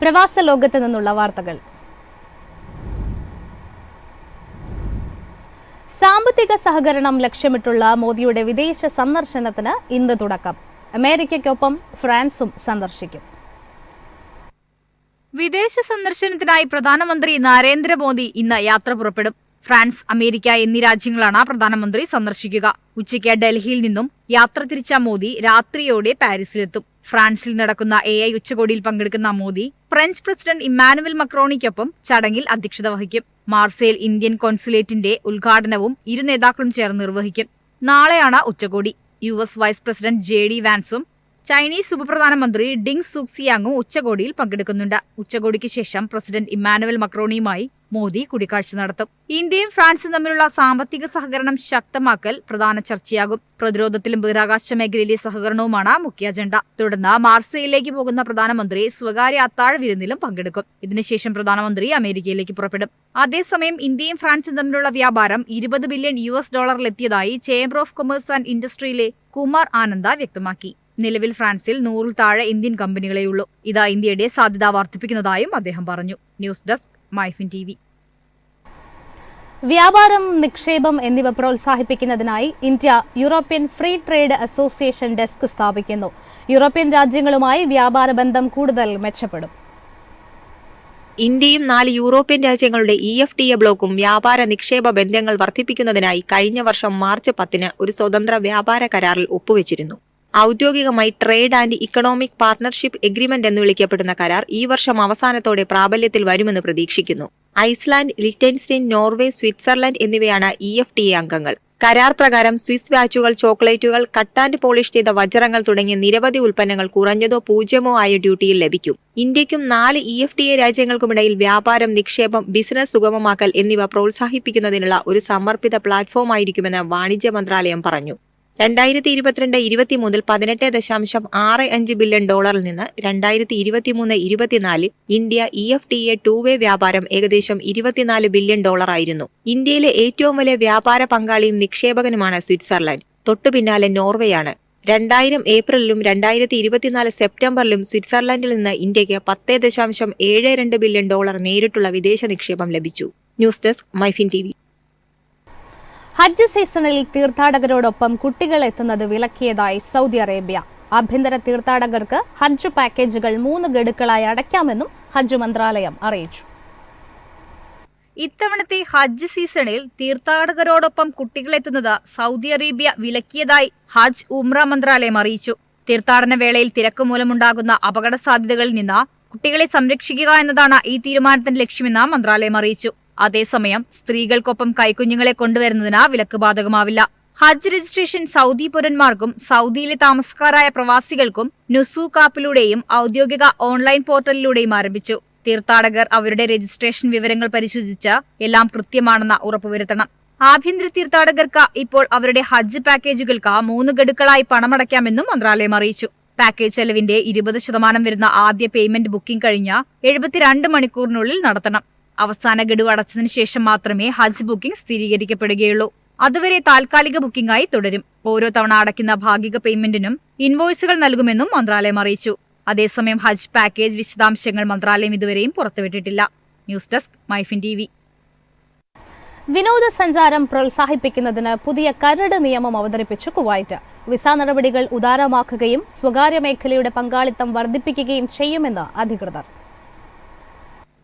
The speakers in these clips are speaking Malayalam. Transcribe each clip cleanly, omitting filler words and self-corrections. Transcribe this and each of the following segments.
പ്രവാസ ലോകത്ത് നിന്നുള്ള വാർത്തകൾ. സാമ്പത്തിക സഹകരണം ലക്ഷ്യമിട്ടുള്ള മോദിയുടെ വിദേശ സന്ദർശനത്തിന് ഇന്ന് തുടക്കം. അമേരിക്കയ്ക്കൊപ്പം ഫ്രാൻസും സന്ദർശിക്കും. വിദേശ സന്ദർശനത്തിനായി പ്രധാനമന്ത്രി നരേന്ദ്രമോദി ഇന്ന് യാത്ര പുറപ്പെടും. ഫ്രാൻസ്, അമേരിക്ക എന്നീ രാജ്യങ്ങളാണ് പ്രധാനമന്ത്രി സന്ദർശിക്കുക. ഉച്ചയ്ക്ക് ഡൽഹിയിൽ നിന്നും യാത്ര തിരിച്ച മോദി രാത്രിയോടെ പാരീസിലെത്തും. ഫ്രാൻസിൽ നടക്കുന്ന AI ഉച്ചകോടിയിൽ പങ്കെടുക്കുന്ന മോദി ഫ്രഞ്ച് പ്രസിഡന്റ് ഇമ്മാനുവൽ മക്രോണിക്കൊപ്പം ചടങ്ങിൽ അധ്യക്ഷത വഹിക്കും. മാർസേയിൽ ഇന്ത്യൻ കോൺസുലേറ്റിന്റെ ഉദ്ഘാടനവും ഇരു നേതാക്കളും ചേർന്ന് നിർവഹിക്കും. നാളെയാണ് ഉച്ചകോടി. US വൈസ് പ്രസിഡന്റ് JD വാൻസും ചൈനീസ് ഉപപ്രധാനമന്ത്രി ഡിങ് സുക്സിയാങ്ങും ഉച്ചകോടിയിൽ പങ്കെടുക്കുന്നുണ്ട്. ഉച്ചകോടിക്ക് ശേഷം പ്രസിഡന്റ് ഇമ്മാനുവൽ മക്രോണിയുമായി മോദി കൂടിക്കാഴ്ച നടത്തും. ഇന്ത്യയും ഫ്രാൻസും തമ്മിലുള്ള സാമ്പത്തിക സഹകരണം ശക്തമാക്കൽ പ്രധാന ചർച്ചയാകും. പ്രതിരോധത്തിലും ബഹിരാകാശ മേഖലയിലെ സഹകരണവുമാണ് മുഖ്യ അജണ്ട. തുടർന്ന് മാർസേയിലേക്ക് പോകുന്ന പ്രധാനമന്ത്രി സ്വകാര്യ അത്താഴ വിരുന്നിലും പങ്കെടുക്കും. ഇതിനുശേഷം പ്രധാനമന്ത്രി അമേരിക്കയിലേക്ക് പുറപ്പെടും. അതേസമയം ഇന്ത്യയും ഫ്രാൻസും തമ്മിലുള്ള വ്യാപാരം $20 ബില്യൺ എത്തിയതായി ചേംബർ ഓഫ് കൊമേഴ്സ് ആൻഡ് ഇൻഡസ്ട്രിയിലെ കുമാർ ആനന്ദ വ്യക്തമാക്കി. നിലവിൽ ഫ്രാൻസിൽ 100-ൽ താഴെ ഇന്ത്യൻ കമ്പനികളെയുള്ളൂ. ഇത് ഇന്ത്യയുടെ സാധ്യത വർദ്ധിപ്പിക്കുന്നതായും അദ്ദേഹം പറഞ്ഞു. News desk MyFin TV. വ്യാപാരം, നിക്ഷേപം എന്നിവ പ്രോത്സാഹിപ്പിക്കുന്നതിനായി India European free trade association desk സ്ഥാപിക്കുന്നു. യൂറോപ്യൻ രാജ്യങ്ങളുമായി വ്യാപാര ബന്ധം കൂടുതൽ മെച്ചപ്പെടും. ഇന്ത്യയും 4 യൂറോപ്യൻ രാജ്യങ്ങളുടെ EFTA ബ്ലോക്കും വ്യാപാര നിക്ഷേപ ബന്ധങ്ങൾ വർദ്ധിപ്പിക്കുന്നതിനായി കഴിഞ്ഞ വർഷം മാർച്ച് 10 ഒരു സ്വതന്ത്ര വ്യാപാര കരാറിൽ ഒപ്പുവെച്ചിരുന്നു. ഔദ്യോഗികമായി trade and economic partnership agreement എന്ന് വിളിക്കപ്പെടുന്ന കരാർ ഈ വർഷം അവസാനത്തോടെ പ്രാബല്യത്തിൽ വരുമെന്ന് പ്രതീക്ഷിക്കുന്നു. ഐസ്ലാൻഡ്, ലിechtenstein, നോർവേ, സ്വിറ്റ്സർലൻഡ് എന്നിവയാണ് EFTA അംഗങ്ങൾ. കരാർ പ്രകാരം സ്വിസ് വാച്ചുകൾ, ചോക്ലേറ്റുകൾ, കട്ട് ആൻഡ് പോളിഷ് ചെയ്ത വജ്രങ്ങൾ തുടങ്ങിയ നിരവധി ഉൽപ്പന്നങ്ങൾ കുറഞ്ഞതോ പൂജ്യമോ ആയ ഡ്യൂട്ടിയിൽ ലഭിക്കും. ഇന്ത്യക്കും 4 EFTA രാജ്യങ്ങൾക്കുമിടയിൽ വ്യാപാരം, നിക്ഷേപം, ബിസിനസ് സുഗമമാക്കൽ എന്നിവ പ്രോത്സാഹിപ്പിക്കുന്നതിനുള്ള ഒരു സമർപ്പിത പ്ലാറ്റ്ഫോമായിരിക്കുമെന്ന് വാണിജ്യ മന്ത്രാലയം പറഞ്ഞു. 2022-23 $18.65 ബില്യൺ നിന്ന് 2023-24 ഇന്ത്യ EFTA 2-വേ വ്യാപാരം ഏകദേശം $24 ബില്യൺ ആയിരുന്നു. ഇന്ത്യയിലെ ഏറ്റവും വലിയ വ്യാപാര പങ്കാളിയും നിക്ഷേപകനുമാണ് സ്വിറ്റ്സർലൻഡ്. തൊട്ടുപിന്നാലെ നോർവേയാണ്. 2000 ഏപ്രിലിലും 2024 സെപ്റ്റംബറിലും സ്വിറ്റ്സർലൻഡിൽ നിന്ന് ഇന്ത്യക്ക് $10.72 ബില്യൺ നേരിട്ടുള്ള വിദേശ നിക്ഷേപം ലഭിച്ചു. News desk MyFin TV. ഹജ്ജ് സീസണിൽ തീർത്ഥാടകരോടൊപ്പം കുട്ടികൾ എത്തുന്നത് വിലക്കിയതായി സൗദി അറേബ്യ. ആഭ്യന്തര തീർത്ഥാടകർക്ക് ഹജ്ജ് പാക്കേജുകൾ 3 ഗഡുക്കളായി അടയ്ക്കാമെന്നും ഹജ്ജ് മന്ത്രാലയം അറിയിച്ചു. ഇത്തവണത്തെ ഹജ്ജ് സീസണിൽ തീർത്ഥാടകരോടൊപ്പം കുട്ടികളെത്തുന്നത് സൗദി അറേബ്യ വിലക്കിയതായി ഹജ്ജ് ഉംറ മന്ത്രാലയം അറിയിച്ചു. തീർത്ഥാടന വേളയിൽ തിരക്ക് മൂലമുണ്ടാകുന്ന അപകട സാധ്യതകളിൽ നിന്ന് കുട്ടികളെ സംരക്ഷിക്കുക എന്നതാണ് ഈ തീരുമാനത്തിന്റെ ലക്ഷ്യമെന്ന് മന്ത്രാലയം അറിയിച്ചു. അതേസമയം സ്ത്രീകൾക്കൊപ്പം കൈക്കുഞ്ഞുങ്ങളെ കൊണ്ടുവരുന്നതിന് വിലക്ക് ബാധകമാവില്ല. ഹജ്ജ് രജിസ്ട്രേഷൻ സൗദി പൗരന്മാർക്കും സൗദിയിലെ താമസക്കാരായ പ്രവാസികൾക്കും നുസൂക്ക് ആപ്പിലൂടെയും ഔദ്യോഗിക ഓൺലൈൻ പോർട്ടലിലൂടെയും ആരംഭിച്ചു. തീർത്ഥാടകർ അവരുടെ രജിസ്ട്രേഷൻ വിവരങ്ങൾ പരിശോധിച്ച് എല്ലാം കൃത്യമാണെന്ന് ഉറപ്പുവരുത്തണം. ആഭ്യന്തര തീർത്ഥാടകർക്ക് ഇപ്പോൾ അവരുടെ ഹജ്ജ് പാക്കേജുകൾക്ക് 3 ഗഡുക്കളായി പണമടയ്ക്കാമെന്നും മന്ത്രാലയം അറിയിച്ചു. പാക്കേജ് ചെലവിന്റെ 20% വരുന്ന ആദ്യ പേയ്മെന്റ് ബുക്കിംഗ് കഴിഞ്ഞ 72 മണിക്കൂറിനുള്ളിൽ നടത്തണം. അവസാന ഗഡു അടച്ചതിനു ശേഷം മാത്രമേ ഹജ്ജ് ബുക്കിംഗ് സ്ഥിരീകരിക്കപ്പെടുകയുള്ളൂ. അതുവരെ താൽക്കാലിക ബുക്കിംഗായി തുടരും. ഓരോ തവണ അടയ്ക്കുന്ന ഭാഗിക പേയ്മെന്റിനും ഇൻവോയ്സുകൾ നൽകുമെന്നും മന്ത്രാലയം അറിയിച്ചു. അതേസമയം ഹജ്ജ് പാക്കേജ് വിശദാംശങ്ങൾ മന്ത്രാലയം ഇതുവരെയും പുറത്തുവിട്ടിട്ടില്ല. News desk MyFin TV. വിനോദസഞ്ചാരം പ്രോത്സാഹിപ്പിക്കുന്നതിന് പുതിയ കരട് നിയമം അവതരിപ്പിച്ചു കുവൈറ്റ്. വിസ നടപടികൾ ഉദാരമാക്കുകയും സ്വകാര്യ മേഖലയുടെ പങ്കാളിത്തം വർദ്ധിപ്പിക്കുകയും ചെയ്യുമെന്ന് അധികൃതർ.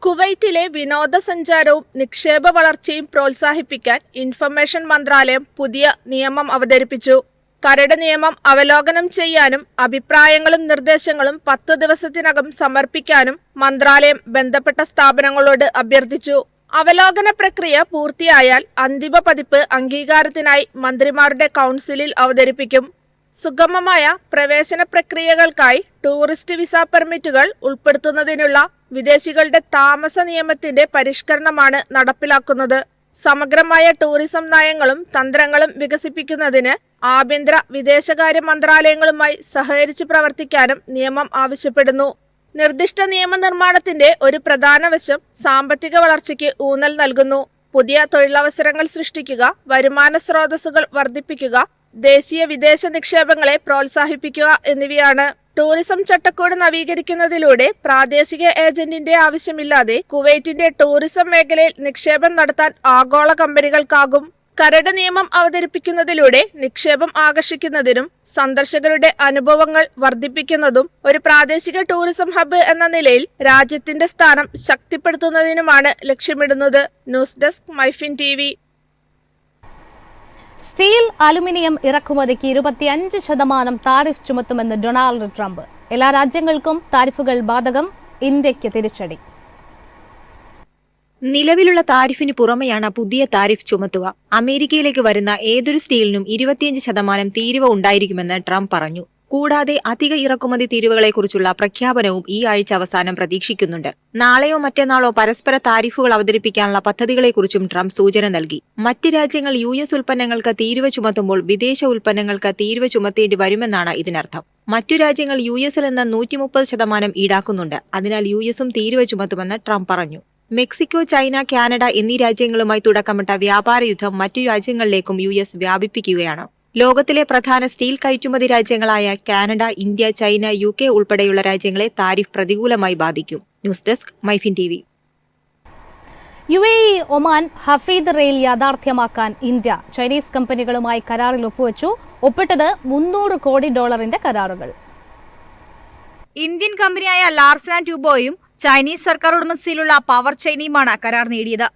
കുവൈറ്റിലെ വിനോദസഞ്ചാരവും നിക്ഷേപ വളർച്ചയും പ്രോത്സാഹിപ്പിക്കാൻ ഇൻഫർമേഷൻ മന്ത്രാലയം പുതിയ നിയമം അവതരിപ്പിച്ചു. കരട് നിയമം അവലോകനം ചെയ്യാനും അഭിപ്രായങ്ങളും നിർദ്ദേശങ്ങളും 10 ദിവസത്തിനകം സമർപ്പിക്കാനും മന്ത്രാലയം ബന്ധപ്പെട്ട സ്ഥാപനങ്ങളോട് അഭ്യർത്ഥിച്ചു. അവലോകന പ്രക്രിയ പൂർത്തിയായാൽ അന്തിമ പതിപ്പ് അംഗീകാരത്തിനായി മന്ത്രിമാരുടെ കൗൺസിലിൽ അവതരിപ്പിക്കും. സുഗമമായ പ്രവേശന പ്രക്രിയകൾക്കായി ടൂറിസ്റ്റ് വിസ പെർമിറ്റുകൾ ഉൾപ്പെടുത്തുന്നതിനുള്ള വിദേശികളുടെ താമസ നിയമത്തിന്റെ പരിഷ്കരണമാണ് നടപ്പിലാക്കുന്നത്. സമഗ്രമായ ടൂറിസം നയങ്ങളും തന്ത്രങ്ങളും വികസിപ്പിക്കുന്നതിന് ആഭ്യന്തര വിദേശകാര്യ മന്ത്രാലയങ്ങളുമായി സഹകരിച്ച് പ്രവർത്തിക്കാനും നിയമം ആവശ്യപ്പെടുന്നു. നിർദ്ദിഷ്ട നിയമനിർമ്മാണത്തിന്റെ ഒരു പ്രധാന വശം സാമ്പത്തിക വളർച്ചയ്ക്ക് ഊന്നൽ നൽകുന്നു. പുതിയ തൊഴിലവസരങ്ങൾ സൃഷ്ടിക്കുക, വരുമാന സ്രോതസ്സുകൾ വർദ്ധിപ്പിക്കുക, ദേശീയ വിദേശ നിക്ഷേപങ്ങളെ പ്രോത്സാഹിപ്പിക്കുക എന്നിവയാണ്. ടൂറിസം ചട്ടക്കൂട് നവീകരിക്കുന്നതിലൂടെ പ്രാദേശിക ഏജന്റിന്റെ ആവശ്യമില്ലാതെ കുവൈറ്റിന്റെ ടൂറിസം മേഖലയിൽ നിക്ഷേപം നടത്താൻ ആഗോള കമ്പനികൾക്കാകും. കരട് നിയമം അവതരിപ്പിക്കുന്നതിലൂടെ നിക്ഷേപം ആകർഷിക്കുന്നതിനും സന്ദർശകരുടെ അനുഭവങ്ങൾ വർദ്ധിപ്പിക്കുന്നതും ഒരു പ്രാദേശിക ടൂറിസം ഹബ്ബ് എന്ന നിലയിൽ രാജ്യത്തിന്റെ സ്ഥാനം ശക്തിപ്പെടുത്തുന്നതിനുമാണ് ലക്ഷ്യമിടുന്നത്. News desk MyFin TV. Steel, aluminium ഇറക്കുമതിക്ക് 25% താരിഫ് ചുമത്തുമെന്ന് ഡൊണാൾഡ് ട്രംപ്. എല്ലാ രാജ്യങ്ങൾക്കും താരിഫുകൾ ബാധകം, ഇന്ത്യയ്ക്ക് തിരിച്ചടി. നിലവിലുള്ള താരിഫിന് പുറമെയാണ് പുതിയ താരിഫ് ചുമത്തുക. അമേരിക്കയിലേക്ക് വരുന്ന ഏതൊരു സ്റ്റീലിനും 25% തീരുവ ഉണ്ടായിരിക്കുമെന്ന് ട്രംപ് പറഞ്ഞു. കൂടാതെ അധിക ഇറക്കുമതി തീരുവകളെക്കുറിച്ചുള്ള പ്രഖ്യാപനവും ഈ ആഴ്ച അവസാനം പ്രതീക്ഷിക്കുന്നുണ്ട്. നാളെയോ മറ്റന്നാളോ പരസ്പര താരിഫുകൾ അവതരിപ്പിക്കാനുള്ള പദ്ധതികളെക്കുറിച്ചും ട്രംപ് സൂചന നൽകി. മറ്റ് രാജ്യങ്ങൾ US ഉൽപ്പന്നങ്ങൾക്ക് തീരുവ ചുമത്തുമ്പോൾ വിദേശ ഉൽപ്പന്നങ്ങൾക്ക് തീരുവ ചുമത്തേണ്ടി വരുമെന്നാണ് ഇതിനർത്ഥം. മറ്റു രാജ്യങ്ങൾ US-ൽ നിന്ന് 130% ഈടാക്കുന്നുണ്ട്. അതിനാൽ US-ഉം തീരുവ ചുമത്തുമെന്ന് ട്രംപ് പറഞ്ഞു. മെക്സിക്കോ, ചൈന, കാനഡ എന്നീ രാജ്യങ്ങളുമായി തുടക്കമിട്ട വ്യാപാര യുദ്ധം മറ്റു രാജ്യങ്ങളിലേക്കും US വ്യാപിപ്പിക്കുകയാണ്. ലോകത്തിലെ പ്രധാന സ്റ്റീൽ കയറ്റുമതി രാജ്യങ്ങളായ കാനഡ, ഇന്ത്യ, ചൈന, UK ഉൾപ്പെടെയുള്ള രാജ്യങ്ങളെ താരിഫ് പ്രതികൂലമായി ബാധിക്കും. News desk MyFin TV. UAE, Oman Hafeet rail യാഥാർത്ഥ്യമാക്കാൻ ഇന്ത്യ ചൈനീസ് കമ്പനികളുമായി കരാറിൽ ഒപ്പുവച്ചു. ഒപ്പിട്ടത് $300 കോടി കരാറുകൾ. ഇന്ത്യൻ കമ്പനിയായ ലാർസൻ ആൻഡ് ട്യൂബോയും ചൈനീസ് സർക്കാർ ഉടമസ്ഥയിലുള്ള പവർ ചൈനയുമാണ് കരാർ നേടിയത്.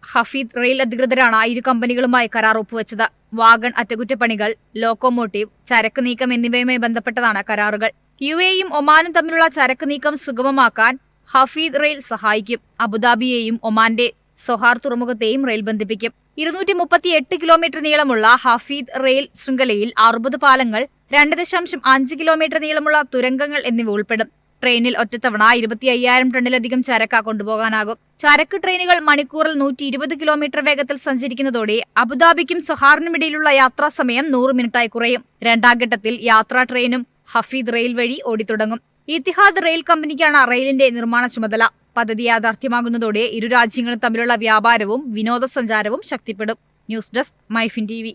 ഹഫീദ് റെയിൽ അധികൃതരാണ് ഇരു കമ്പനികളുമായി കരാർ ഒപ്പുവെച്ചത്. വാഗൺ അറ്റകുറ്റപ്പണികൾ, ലോക്കോമോട്ടീവ്, ചരക്ക് നീക്കം എന്നിവയുമായി ബന്ധപ്പെട്ടതാണ് കരാറുകൾ. UAEയും ഒമാനും തമ്മിലുള്ള ചരക്ക് നീക്കം സുഗമമാക്കാൻ ഹഫീദ് റെയിൽ സഹായിക്കും. അബുദാബിയെയും ഒമാന്റെ സൊഹാർ തുറമുഖത്തെയും റെയിൽ ബന്ധിപ്പിക്കും. 238 കിലോമീറ്റർ നീളമുള്ള ഹഫീദ് റെയിൽ ശൃംഖലയിൽ 60 പാലങ്ങൾ, 2.5 കിലോമീറ്റർ നീളമുള്ള തുരങ്കങ്ങൾ എന്നിവ ഉൾപ്പെടും. ട്രെയിനിൽ ഒറ്റത്തവണ 25,000 ടണ്ണിലധികം ചരക്ക് കൊണ്ടുപോകാനാകും. ചരക്ക് ട്രെയിനുകൾ മണിക്കൂറിൽ 120 കിലോമീറ്റർ വേഗത്തിൽ സഞ്ചരിക്കുന്നതോടെ അബുദാബിക്കും സൊഹാറിനുമിടയിലുള്ള യാത്രാ സമയം 100 മിനിറ്റായി കുറയും. രണ്ടാം ഘട്ടത്തിൽ യാത്രാ ട്രെയിനും ഹഫീദ് റെയിൽ വഴി ഓടിത്തുടങ്ങും. ഇത്തിഹാദ് റെയിൽ കമ്പനിക്കാണ് റെയിലിന്റെ നിർമ്മാണ ചുമതല. പദ്ധതി യാഥാർത്ഥ്യമാകുന്നതോടെ ഇരു രാജ്യങ്ങളും തമ്മിലുള്ള വ്യാപാരവും വിനോദസഞ്ചാരവും ശക്തിപ്പെടും. News desk MyFin TV.